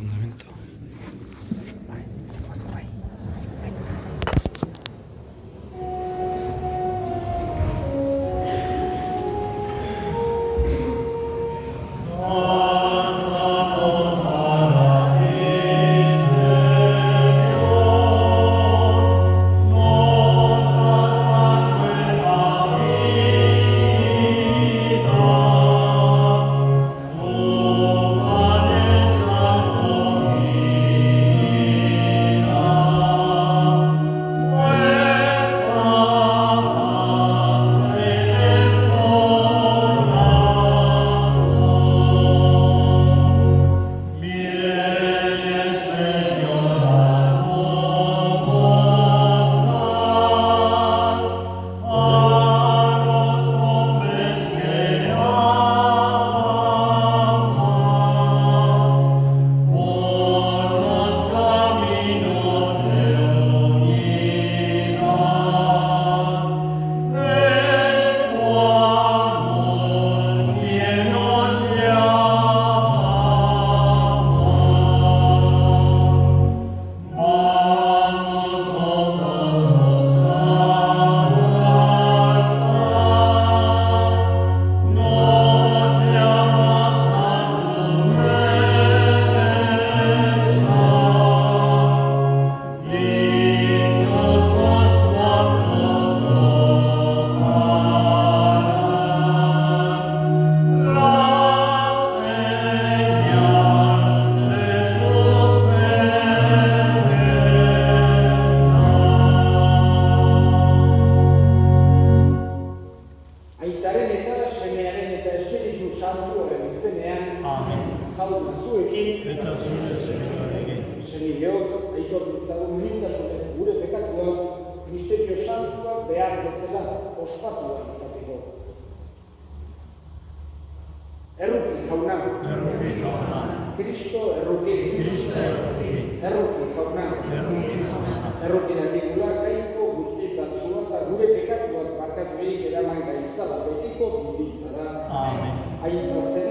fundamento. Areko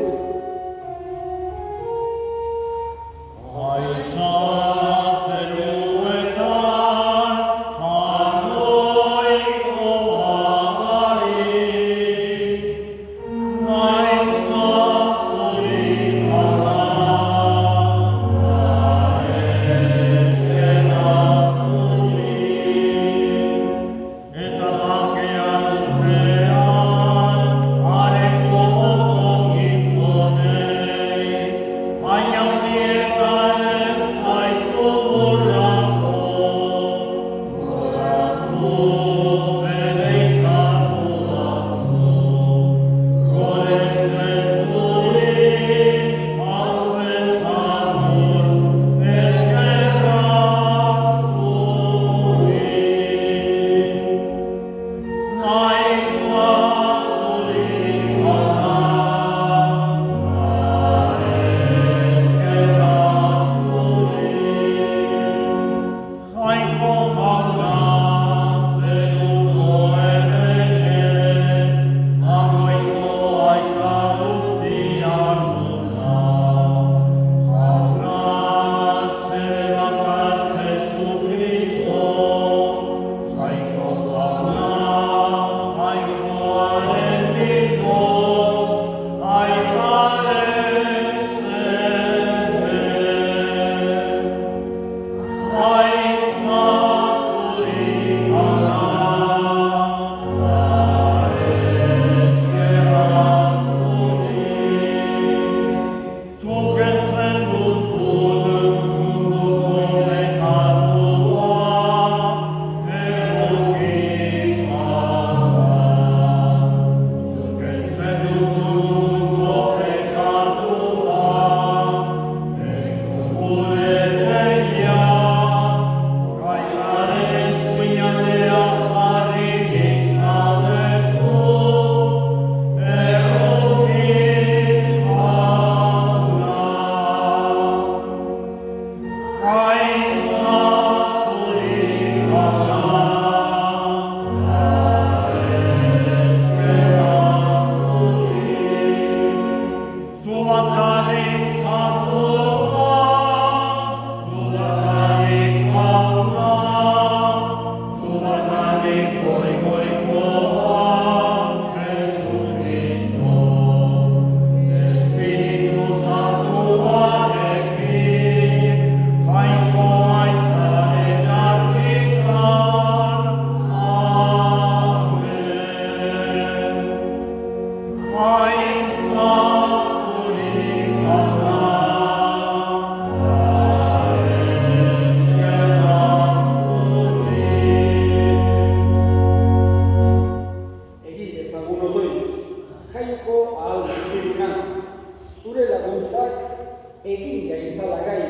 itzala gai,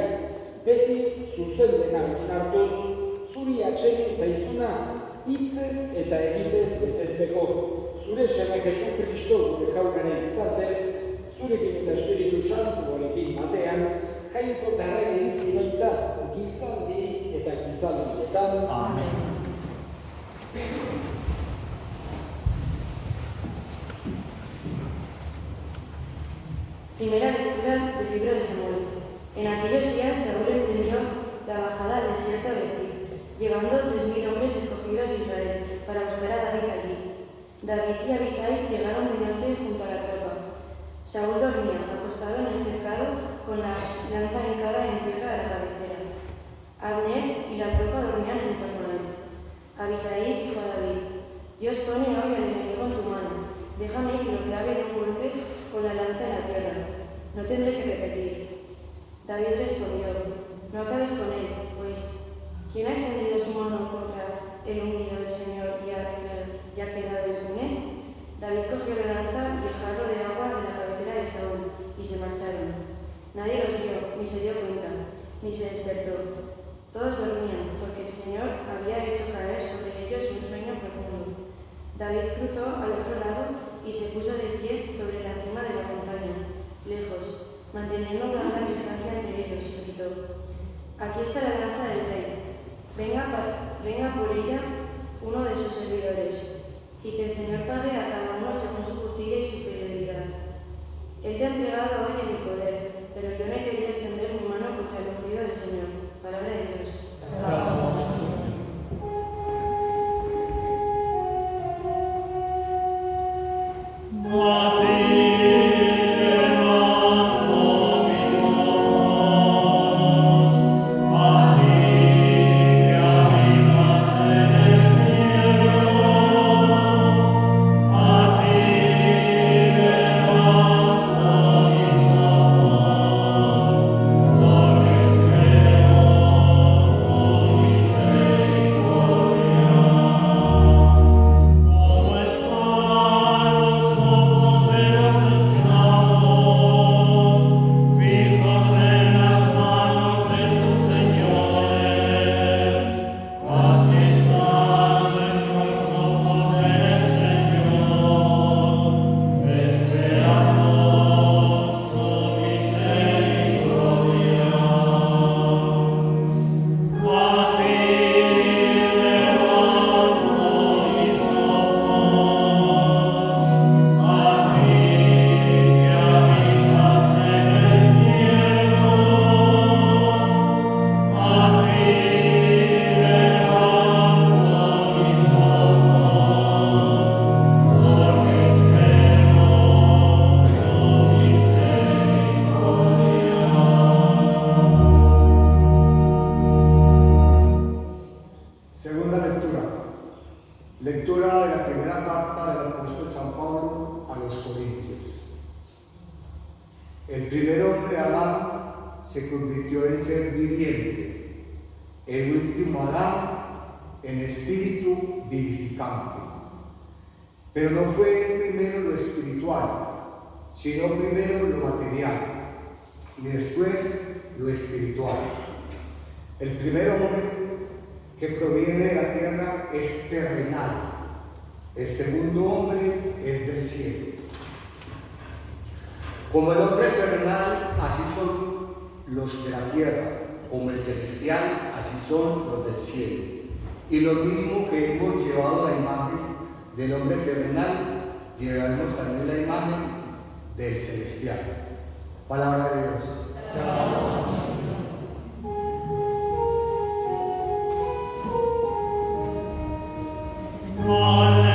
beti zuzen dena usnartuz, zuri atsegin zaizuna, hitzez eta egitez betetzeko, zure Seme Jesu Kristo gure jaunaren bitartez, zurekin eta Espiritu Santuarekin batean, jainko tarregen izibaita gizaldi eta gizaldietan. Amen. Primera lectura del libro de Samuel. En aquellos días Saúl emprendió la bajada al desierto de Zif, llevando 3.000 hombres escogidos de Israel para buscar a David allí. David y Abisai llegaron de noche junto a la tropa. Saúl dormía, acostado en el cercado, con la lanza hincada en tierra a la cabecera. Abner y la tropa dormían en torno a él. Abisai dijo a David: Dios pone hoy al enemigo en tu mano. Déjame que lo clave de un golpe con la lanza en la tierra. No tendré que repetir. David respondió: No acabes con él, pues ¿quién ha extendido su mano contra el ungido del Señor y ha quedado impune? David cogió la lanza y el jarro de agua de la cabecera de Saúl y se marcharon. Nadie los vio, ni se dio cuenta, ni se despertó. Todos dormían, porque el Señor había hecho caer sobre ellos un sueño profundo. David cruzó al otro lado y se puso de pie sobre la cima de la montaña, lejos, manteniendo una gran distancia entre ellos, y gritó: Aquí está la lanza del rey. Venga por ella uno de sus servidores, y que el Señor pague a cada uno según su justicia y su fidelidad. Él te ha entregado hoy en mi poder, pero yo no he querido extender mi mano contra el ungido del Señor. Palabra de Dios. Lectura de la primera carta del apóstol San Pablo a los Corintios. El primer hombre, Adán, se convirtió en ser viviente, el último Adán en espíritu vivificante. Pero no fue primero lo espiritual, sino primero lo material y después lo espiritual. El primer hombre que proviene de la tierra es terrenal, el segundo hombre es del cielo. Como el hombre terrenal, así son los de la tierra, como el celestial, así son los del cielo. Y lo mismo que hemos llevado la imagen del hombre terrenal, llevaremos también la imagen del celestial. Palabra de Dios. Amen.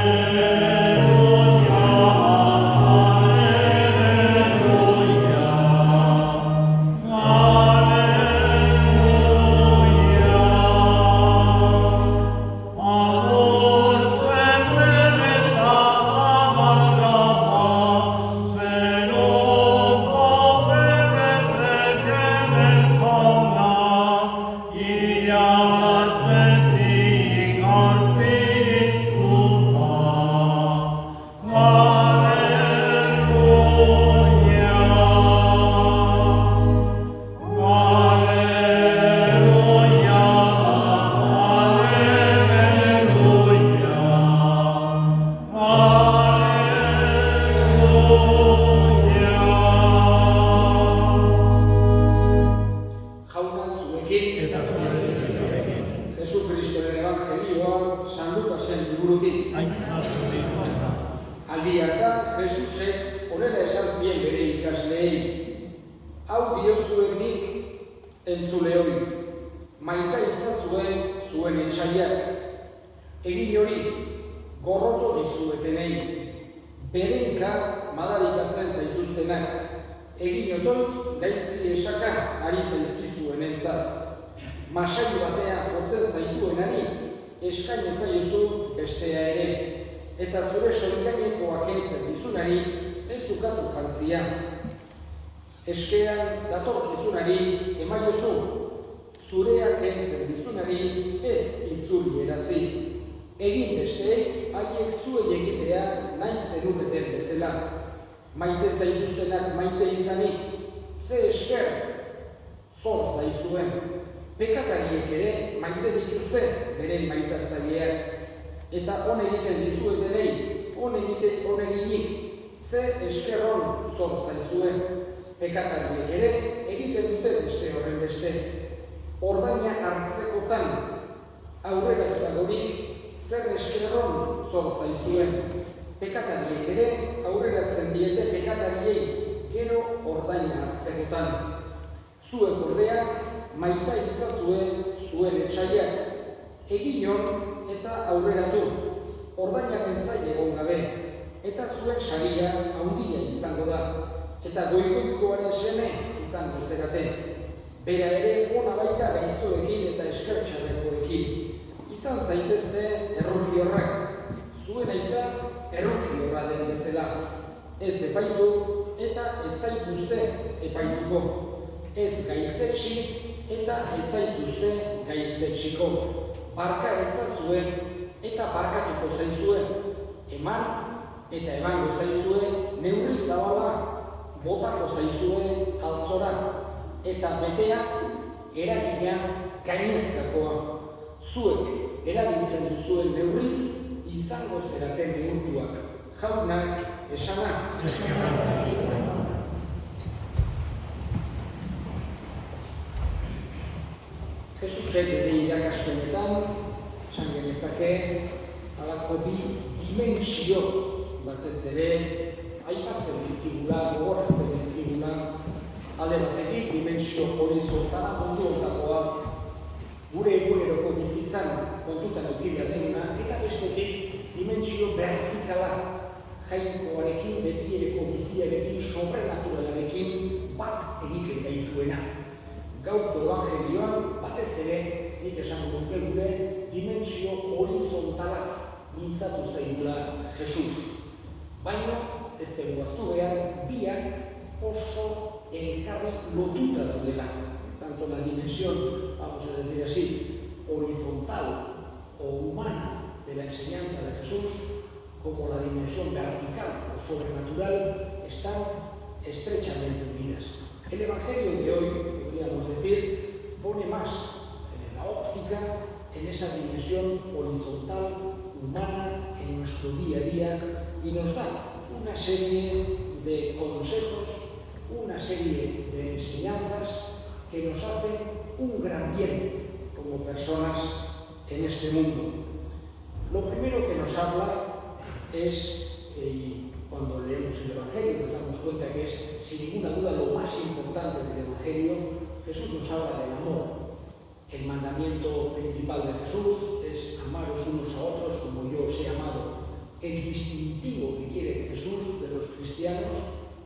Evangelioa San Lukasen liburutik. Aldi hartan Jesusek horrela esan zien bere ikasleei, hau diozuenik entzuleoi, maita itzazuen zuen etxaiak, egin hori gorroto dizuetenei, berenka madarikatzen zaituztenak, egin otoit gaizki esakan ari zaizkizuen entzat. Masai batean jotzen zaituenari, eskain ezaiozu bestea ere, eta zure soikainekoa kentzen dizunari, ez dukatu jantzia. Eskean datorkizunari emaiozu, zurea kentzen dizunari ez itzuli erazi. Egin besteei haiek zuei egitea nahi zenuketen bezala. Maite zaituztenak maite izanik, ze esker, zor zaizuen. Pekatariek ere maite dituzte beren maitatzaileak. Eta hon egiten dizuetenei, hon eginik, ze eskerron zor zaizuen. Pekatariek ere egiten dute beste horren beste. Ordaina hartzekotan aurreratagorik zer eskerron zor zaizuen. Pekatariek ere aurreratzen diete pekatariei gero ordaina hartzekotan. Zuek ordea maita itzazuen zuen etxaiak, eginon eta aurreratu, ordainaren zaila egon gabe, eta zuen saria handia izango da, eta goikoikoaren seme izango zeraten. Bera ere ona baita gaiztoekin eta eskertxarrekoekin. Izan zaitezte errukiorrak, zuen aita errukiorra den bezala. Ez epaitu eta ez zaituzte epaituko. Ez gaitzetsi eta ez zaituzte gaitzetsiko. Barka ezazuen eta barkatuko zaizuen. Eman eta emango zaizue neurri zabala, botako zaizue altzora. Eta betea eragina gainezkakoa. Zuek erabiltzen duzuen neurriz izango zeraten neurtuak. Jaunak esanak. Jesusek ere irakaspenetan, esan genezake, halako bi dimensio batez ere, aipatzen dizkigula, gogorazten dizkigula, alde batetik dimensio horizontala mundu ondakoa, gure eguneroko bizitzan kontutan eukidea deguna, eta bestetik dimensio vertikala, jainkoarekin, betiereko biziarekin, sobrenaturalarekin bat egiten gaituena. Gaurko evangelioan batez ere, nik esango duke gure dimensio horizontalaz mintzatu zaigula Jesus. Baina, ez dugu aztu behar, biak oso elkarri lotuta daudela. Tanto la dimensión, vamos a decir así, horizontal o humana de la enseñanza de Jesús, como la dimensión vertical o sobrenatural, están estrechamente unidas. El Evangelio de hoy, podríamos decir, pone más la óptica en esa dimensión horizontal, humana, en nuestro día a día, y nos da una serie de consejos, una serie de enseñanzas que nos hacen un gran bien como personas en este mundo. Lo primero que nos habla es, cuando leemos el Evangelio nos damos cuenta que es, sin ninguna duda, lo más importante del Evangelio. Jesús nos habla del amor. El mandamiento principal de Jesús es amaros unos a otros como yo os he amado. El distintivo que quiere Jesús de los cristianos,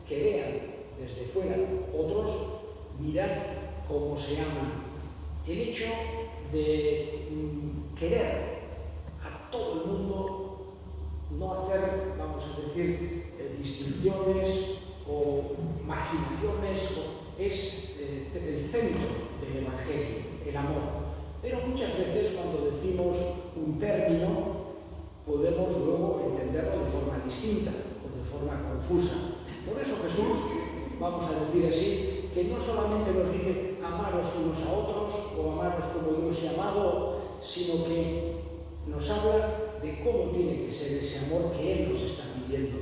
que vean desde fuera otros, mirad cómo se aman. El hecho de querer a todo el mundo, no hacer, vamos a decir, distinciones o marginaciones, es el centro del Evangelio, el amor. Pero muchas veces cuando decimos un término podemos luego entenderlo de forma distinta o de forma confusa. Por eso Jesús, vamos a decir así, que no solamente nos dice amaros unos a otros o amaros como yo os he amado, sino que nos habla de cómo tiene que ser ese amor que Él nos está pidiendo.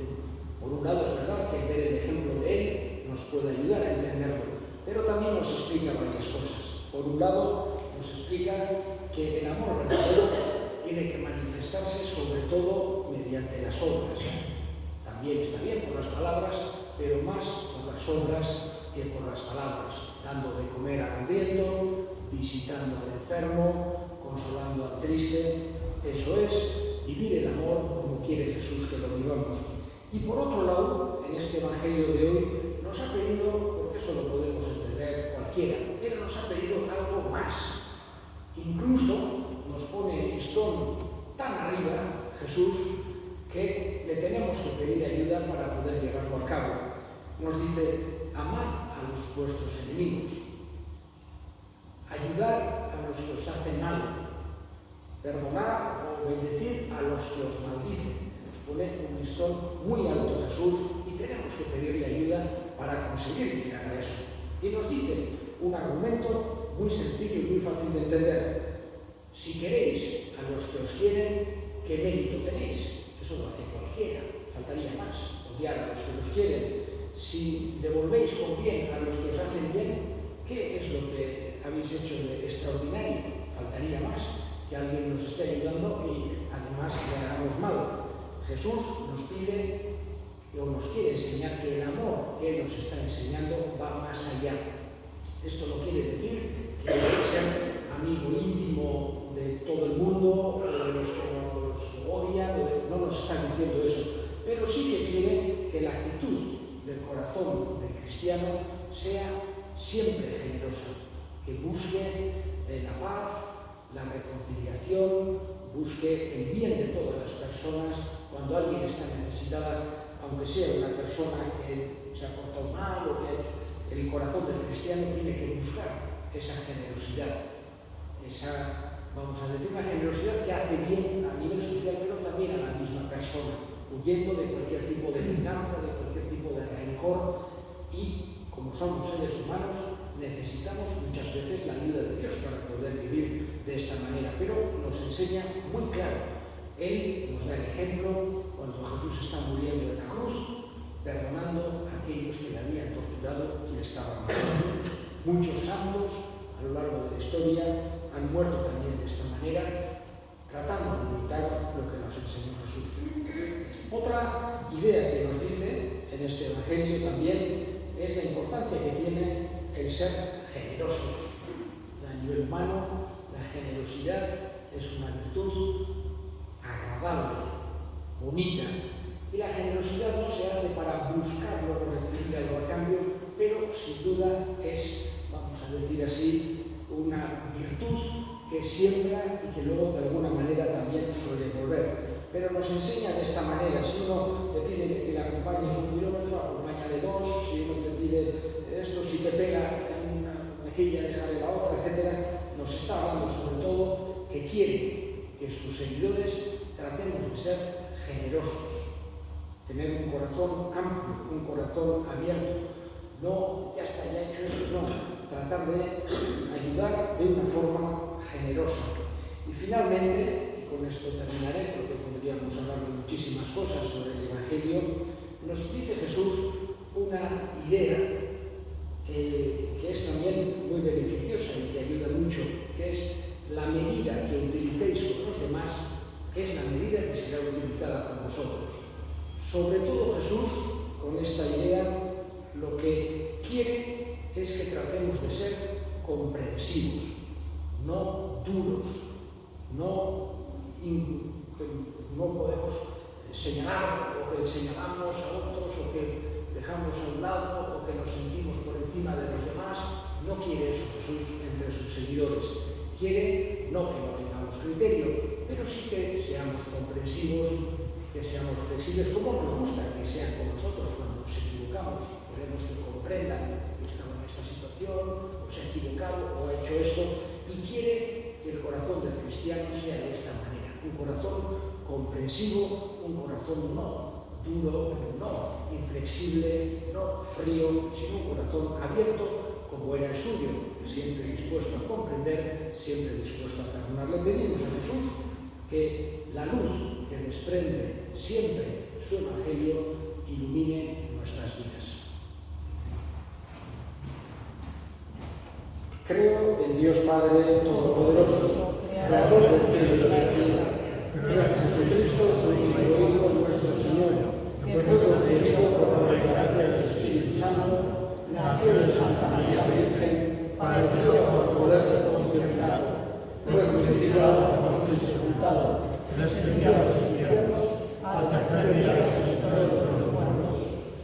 Por un lado es verdad que ver el ejemplo de Él nos puede ayudar a entenderlo, pero también nos explica varias cosas. Por un lado nos explica que el amor verdadero tiene que manifestarse sobre todo mediante las obras. También está bien por las palabras, pero más por las obras que por las palabras, dando de comer al hambriento, visitando al enfermo, consolando al triste. Eso es vivir el amor como quiere Jesús que lo vivamos. Y por otro lado, en este Evangelio de hoy nos ha pedido, porque eso lo podemos entender cualquiera, pero nos ha pedido algo más. Incluso nos pone el listón tan arriba, Jesús, que le tenemos que pedir ayuda para poder llevarlo a cabo. Nos dice: amad a los vuestros enemigos, ayudar a los que os hacen mal, perdonar o bendecir a los que os maldicen. Nos pone un listón muy alto Jesús y tenemos que pedirle ayuda para conseguir llegar a eso. Y nos dice un argumento muy sencillo y muy fácil de entender. Si queréis a los que os quieren, ¿qué mérito tenéis? Eso lo hace cualquiera, faltaría más. Odiar a los que os quieren. Si devolvéis con bien a los que os hacen bien, ¿qué es lo que habéis hecho de extraordinario? Faltaría más que alguien nos esté ayudando y además le hagamos mal. Jesús nos pide o nos quiere enseñar que el amor que Él nos está enseñando va más allá. Esto no quiere decir que hay que ser amigo íntimo de todo el mundo, o de los que nos odian, no nos está diciendo eso, pero sí que quiere que la actitud del corazón del cristiano sea siempre generosa, que busque la paz, la reconciliación, busque el bien de todas las personas. Cuando alguien está necesitada, aunque sea una persona que se ha portado mal, o que el corazón del cristiano tiene que buscar esa generosidad, vamos a decir, una generosidad que hace bien a nivel social, pero también a la misma persona, huyendo de cualquier tipo de venganza, de cualquier tipo de rencor. Y como somos seres humanos, necesitamos muchas veces la ayuda de Dios para poder vivir de esta manera, pero nos enseña muy claro. Él nos da el ejemplo cuando Jesús está muriendo en la cruz, perdonando a aquellos que le habían torturado y le estaban matando. Muchos santos a lo largo de la historia han muerto también de esta manera, tratando de imitar lo que nos enseñó Jesús. Otra idea que nos dice en este Evangelio también es la importancia que tiene el ser generosos. A nivel humano, la generosidad es una virtud agradable, bonita, y la generosidad no se hace para buscar luego recibir algo a cambio, pero sin duda es, vamos a decir así, una virtud que siembra y que luego de alguna manera también suele volver. Pero nos enseña de esta manera: si uno te pide que le acompañes 1 kilómetro, acompáñale 2, si uno te pide esto, si te pega en una mejilla, déjale la otra, etc. Nos está hablando sobre todo que quiere que sus seguidores tratemos de ser generosos, tener un corazón amplio, un corazón abierto. No, ya está, ya he hecho esto, no, tratar de ayudar de una forma generosa. Y finalmente, y con esto terminaré, porque podríamos hablar de muchísimas cosas sobre el Evangelio, nos dice Jesús una idea que es también muy beneficiosa y que ayuda mucho, que es: la medida que utilicéis con los demás es la medida que será utilizada con vosotros. Sobre todo Jesús, con esta idea, lo que quiere es que tratemos de ser comprensivos, no duros, no podemos señalar, o que señalamos a otros, o que dejamos a un lado, o que nos sentimos por encima de los demás. No quiere eso Jesús entre sus seguidores. Quiere no que no tengamos criterio, pero sí que seamos comprensivos, que seamos flexibles, como nos gusta que sean con nosotros cuando nos equivocamos. Queremos que comprendan que estaba en esta situación, o se ha equivocado, o ha hecho esto, y quiere que el corazón del cristiano sea de esta manera: un corazón comprensivo, un corazón no duro, no inflexible, no frío, sino un corazón abierto como era el suyo, siempre dispuesto a comprender, siempre dispuesto a perdonar. Le pedimos a Jesús que la luz que desprende siempre su Evangelio ilumine nuestras vidas. Creo en Dios Padre Todopoderoso, Creador del cielo y de la tierra, Pero Jesucristo, su Hijo nuestro Señor, que fue concebido por la gracia del Espíritu Santo, nació de Santa María Virgen, padeció por poder de Poncio Pilato, fue crucificado, muerto y sepultado, descendió a los infiernos, al tercer día resucitó de los muertos,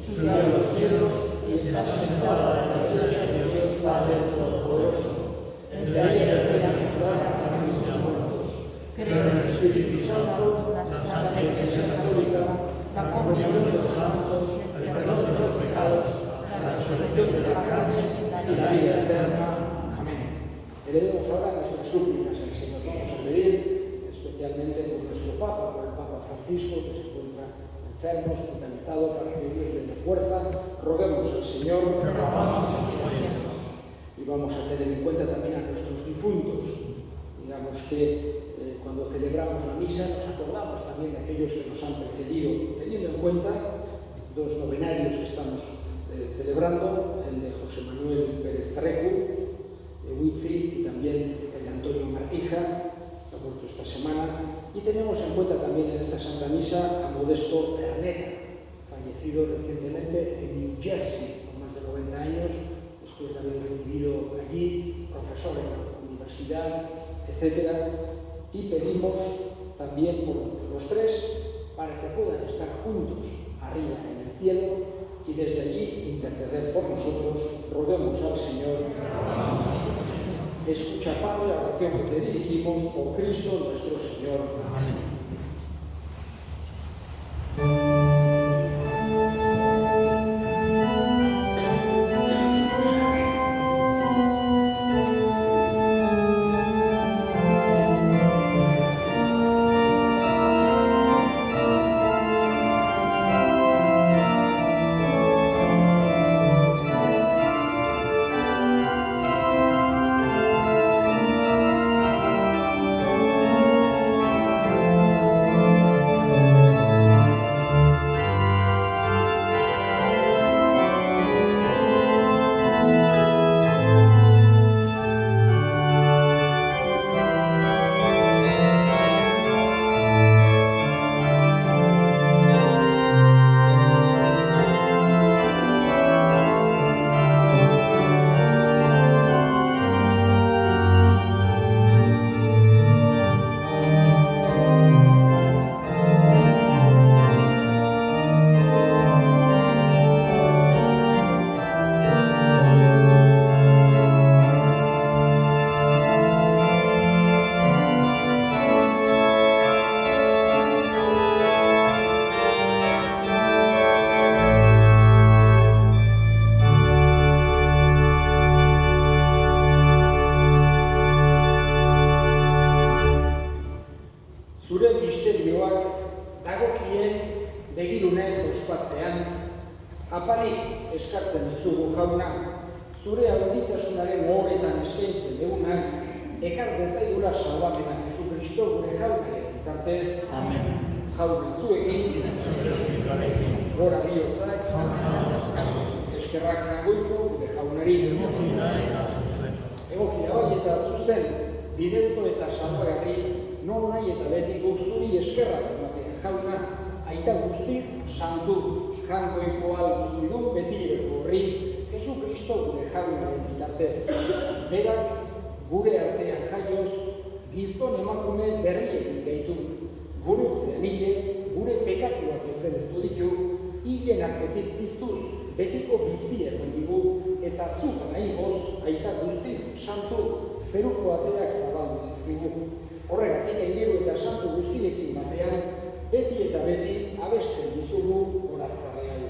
subió a los cielos y está sentado a la derecha de Dios Padre Todopoderoso. Desde ahí reina y juzgará a los vivos y a los muertos. Creo en el Espíritu Santo, la Santa Iglesia Católica, la comunión de los santos, el perdón de los pecados, la resurrección de la carne y la vida eterna. Amén. Elevemos ahora nuestras súplicas al Señor. Vamos a pedir especialmente por nuestro Papa, por el Papa Francisco, que se encuentra enfermo, hospitalizado, para que Dios le dé fuerza. Roguemos al Señor. Y vamos a tener en cuenta también a nuestros difuntos. Digamos que cuando celebramos la misa nos acordamos también de aquellos que nos han precedido, teniendo en cuenta dos novenarios que estamos celebrando, el de José Manuel Pérez Trecu, de Huitzi, y también el de Antonio Martija, que ha muerto esta semana. Y tenemos en cuenta también en esta Santa Misa a Modesto Erneta, fallecido recientemente en New Jersey, con más de 90 años, después de haber vivido allí, profesor en la universidad, etc. Y pedimos también por los tres para que puedan estar juntos arriba en el cielo y desde allí interceder por nosotros. Roguemos al Señor. Escucha, Padre, la oración que te dirigimos por Cristo nuestro Señor. Amén. Apalik eskartzen dizugu jauna, zure handitasunaren horretan eskaintzen deunak, ekar dezaigula salbamena Jesukristo gure jaunaren bitartez. Amen. Jauna zuekin, gora bihotzak, eskerrak jangoiko gure jaunari. Egokia bai eta zuzen, bidezko eta salbagarri, non nahi eta beti guk zuri eskerrak ematea jauna, aita guztiz santu, jangoiko al guztidun beti horri, Jesukristo gure jaunaren bitartez. Berak gure artean jaioz, gizon emakume berriekin gaitu. Gurutzean hilez, gure pekatuak ezbedeztu ditu, hilen artetik piztuz, betiko bizi eman digu, eta zuk nahi goz, aita guztiz santu, zeruko ateak zabaldu dizkigu. Horregatik aingeru eta santu guztirekin batean, beti eta beti abesten dizugu oratzarrean.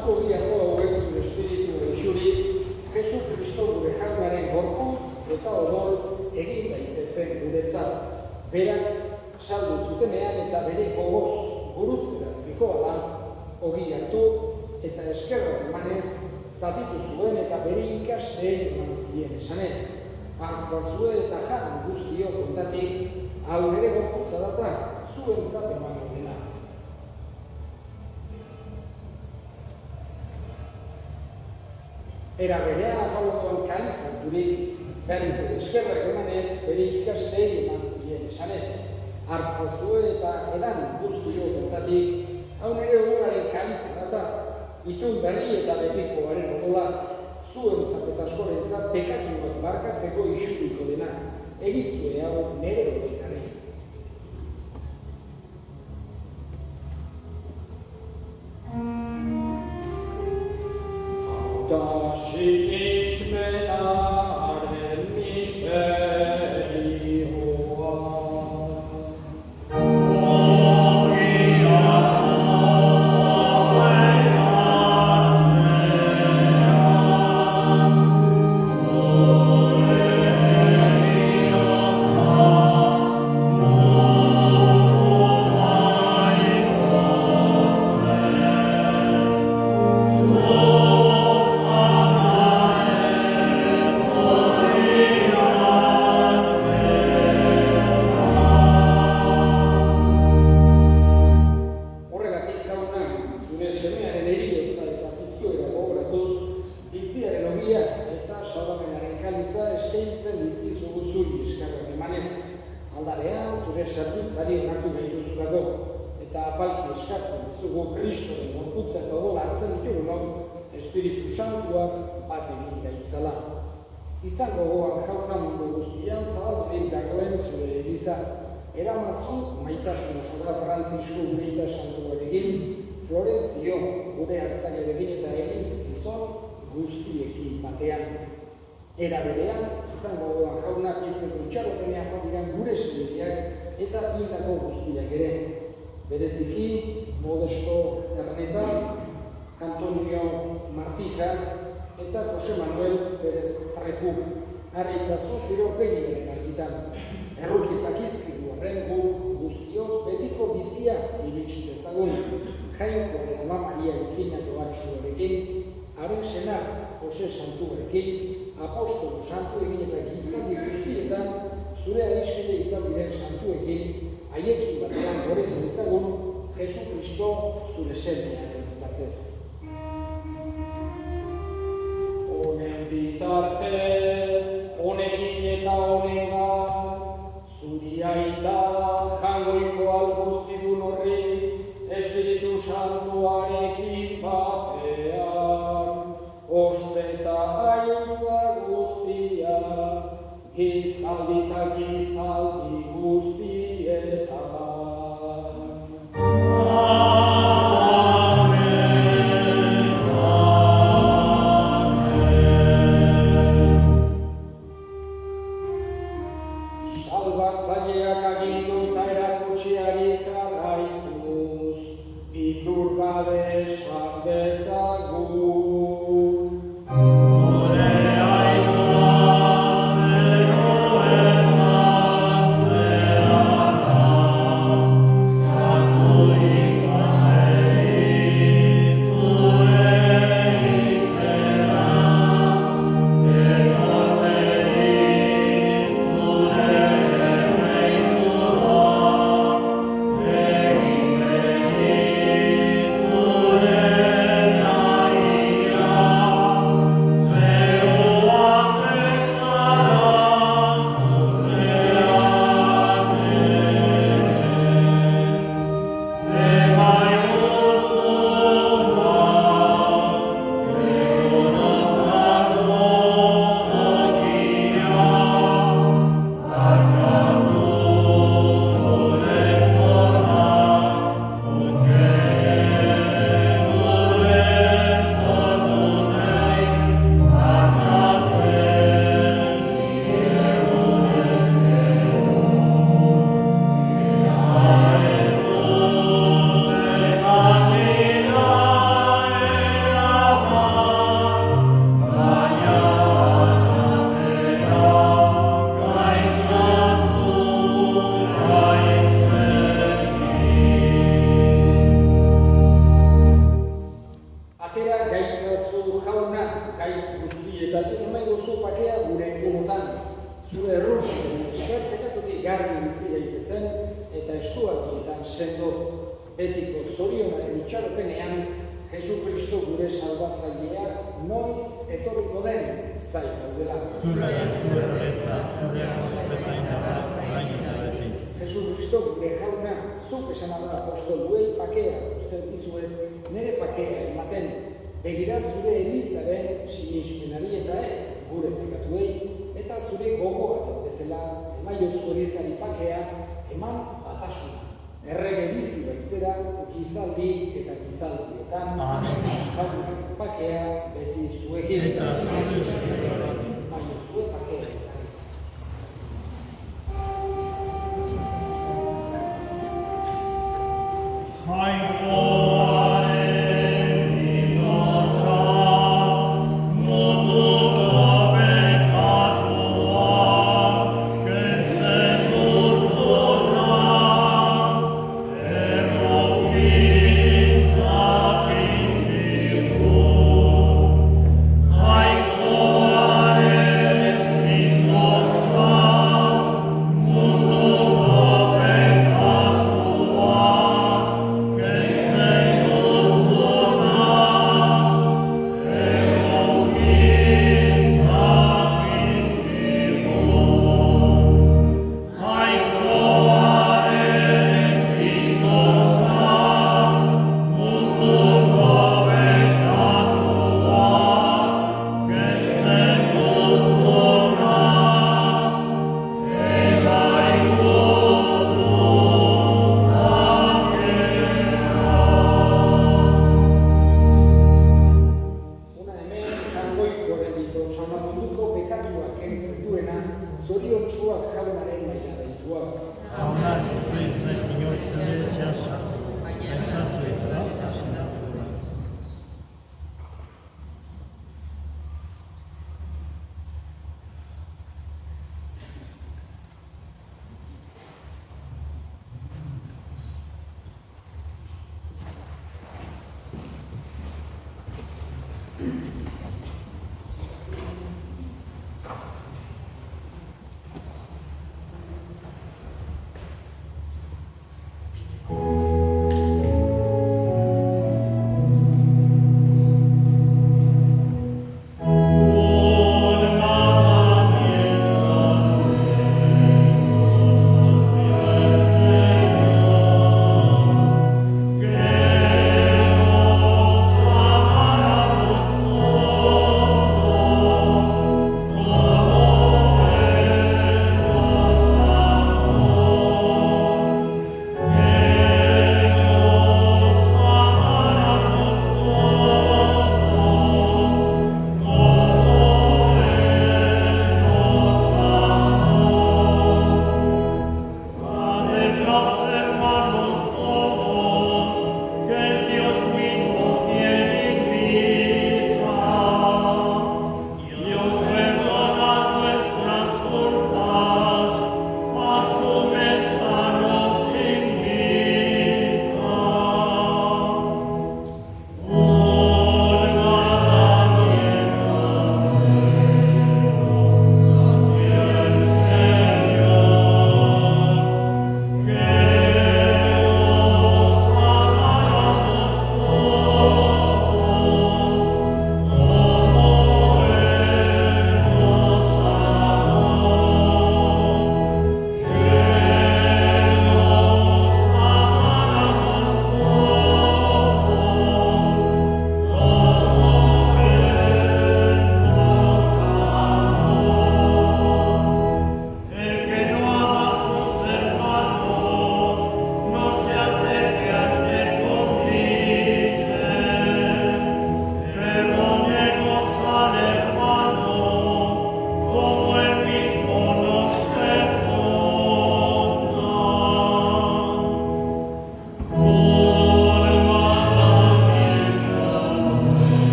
sartuko biako hauek zure espiritu isuriz, Jesu Kristo gure jaunaren gorputz eta odol egin daitezen guretzat. Berak saldu zutenean eta bere gogoz gurutzera zikoala, ogi hartu eta eskerra emanez, zatitu zuen eta bere ikasleei eman zien esanez. Hartzazue eta jan guztio kontatik, hau nere gorputza data, zuentzat emango dena. Era berean jaukoan kaliz harturik, berriz ere eskerrak emanez, bere ikasleei eman zien esanez. Hartzazue eta edan guztio kontatik, hau nere odolaren kaliz data, itun berri eta betikoaren odola, zuentzat eta askorentzat pekatuak barkatzeko isuriko dena, egiztue hau nere odolaren. Taşıyışme ardemiş beni izango gogoan jauna mundu guztian zabaldurik dagoen zure eliza, eramazu maitasun osora Frantzisko Uneita Santuarekin, Florentzio gure hartzailerekin eta eliz gizon guztiekin batean. Era berean, izango gogoan jauna pizteko itxaropenean diran gure senideak eta hildako guztiak ere. Bereziki, Modesto Erneta, Antonio Martija, eta Jose Manuel Pérez Treku, harritzazu zure begiaren argitan. Errukizak izkidu horrengu, guztiok betiko bizia iritsi dezagun. Jainkoaren ama Maria Eugeniako Atxuarekin, haren senar Jose Santuarekin, apostolo santuekin eta gizaldi guztietan, zure adiskide izan diren santuekin, haiekin batean gore zentzagun, Jesu Kristo zure semearen bitartez. Honen bitartez, honekin eta honegat, zuri aita jangoiko alguztidun horri, Espiritu Santuarekin batean, oste eta aintza guztia, gizaldi eta gizaldi guztietan. Salbatzaileak agindu eta erakutsiari jarraituz, itur gabe esan dezagun. Amen. Atera gaitzazu jauna, gaitz guztietatik emaiguzu pakea gure gumotan. Zure erruntzen esker pekatutik garbi bizi daitezen eta estuakietan sendo betiko zorionaren itxaropenean Jesu Kristo gure salbatzailea noiz etorriko den zai daudela. Zure ospeta indara, orain eta beti. Jesu Kristo gure jauna, zuk esan da apostoluei pakea uste dizuet nire pakea ematen. Begira zure Elizaren sinismenari eta ez gure pekatuei eta zure gogoaren bezala emaiozu Elizari pakea eman batasuna. Errege bizi baizera, gizaldi eta gizaldietan, jaunaren pakea beti zuekin. Eta Emaiozu pakea. Hai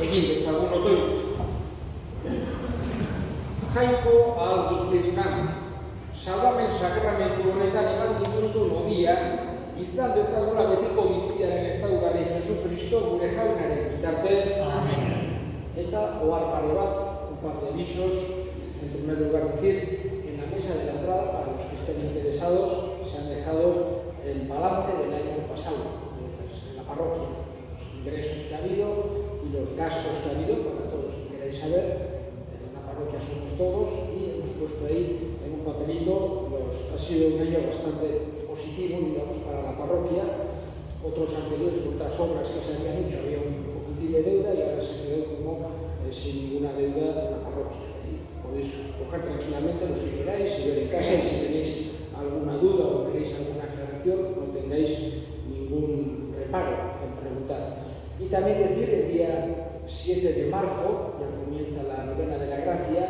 egin dezagun otoitz. Jainko ahal guztiedunan, salbamen sakramentu honetan eman dituzun ogia, izan dezagula betiko biziaren ezaugarri Jesu Kristo gure jaunaren bitartez. Amén. Eta ohar pare bat, un par de avisos, en primer lugar decir, en la mesa de la entrada, para los que estén interesados, se han dejado el balance del año pasado, en la parroquia, los ingresos que ha habido y los gastos que ha habido, para todos los que queráis saber. En la parroquia somos todos y hemos puesto ahí en un papelito, ha sido un año bastante positivo, digamos, para la parroquia. Otros anteriores, otras obras que se habían hecho, había un poquitín de deuda y ahora se quedó como sin ninguna deuda en la parroquia. Y podéis coger tranquilamente los que queráis y ver en casa, y si tenéis alguna duda o queréis alguna aclaración, no tengáis ningún reparo en preguntar. Y también decir, el día 7 de marzo ya comienza la novena de la gracia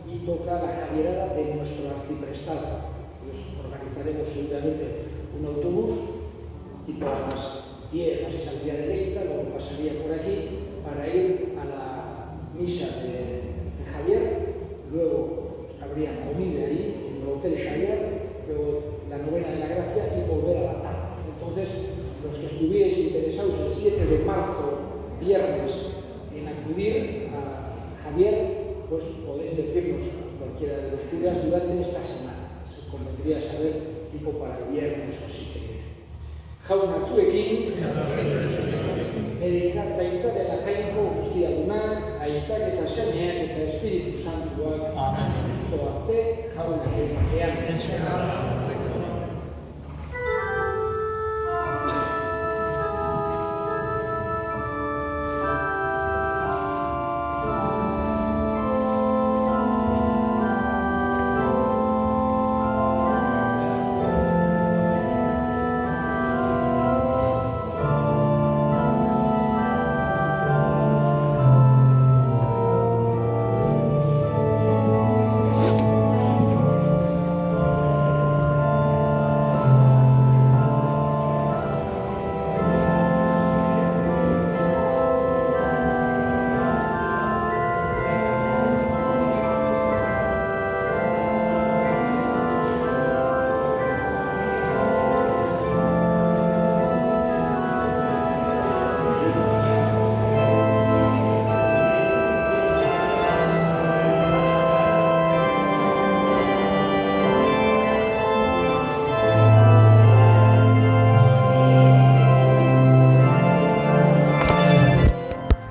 y toca la javierada de nuestro arciprestado. Pues organizaremos seguramente un autobús tipo a las 10, así saldría de Leiza, luego pasaría por aquí para ir a la misa de Javier, luego habría comida ahí en el Hotel Javier, luego la novena de la gracia y volver a la tarde. Entonces, los que estuvierais interesados el 7 de marzo, viernes, en acudir a Javier, pues podéis decirnos a cualquiera de los curas durante esta semana. Se convendría saber tipo para el viernes o así que jauna zuekin, bere zaintza dela jainko guztiadunak, aitak eta semeak eta Espiritu Santuak zoazte jaunaren batean.